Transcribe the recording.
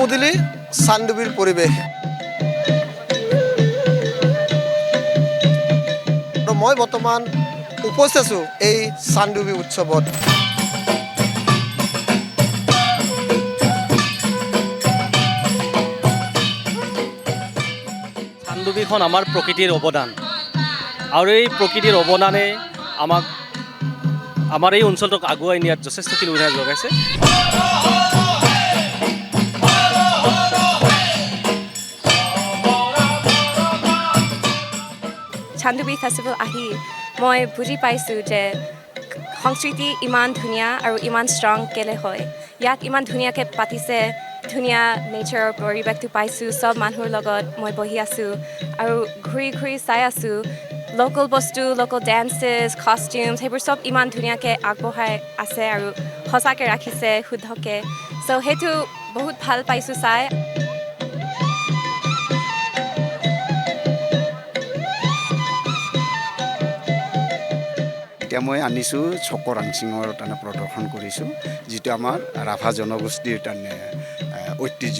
কুমুদিলি চানডুবিৰ পৰিৱেশ। মই বৰ্তমান উপস্থিত আছোঁ এই চানডুবি উৎসৱত। চানডুবিখন আমাৰ প্ৰকৃতিৰ অৱদান আৰু এই প্ৰকৃতিৰ অৱদানে আমাৰ এই অঞ্চলটোক আগুৱাই নিয়াত যথেষ্টখিনি সুবিধা যোগাইছে। চানডুবি ফেষ্টিভেল আহি মই বুজি পাইছোঁ যে সংস্কৃতি ইমান ধুনীয়া আৰু ইমান ষ্ট্ৰং কেলে হয়। ইয়াক ইমান ধুনীয়াকৈ পাতিছে, ধুনীয়া নেচাৰৰ পৰিৱেশটো পাইছোঁ। চব মানুহৰ লগত মই বহি আছোঁ আৰু ঘূৰি ঘূৰি চাই আছোঁ। লোকেল বস্তু, লোকেল ডেন্সেছ, কষ্টিউমছ সেইবোৰ চব ইমান ধুনীয়াকৈ আগবঢ়াই আছে আৰু সঁচাকৈ ৰাখিছে শুদ্ধকৈ। চ' সেইটো বহুত ভাল পাইছোঁ চাই। এতিয়া মই আনিছোঁ চকৰ ৰাংচিঙৰ প্ৰদৰ্শন কৰিছোঁ, যিটো আমাৰ ৰাভা জনগোষ্ঠীৰ ঐতিহ্য।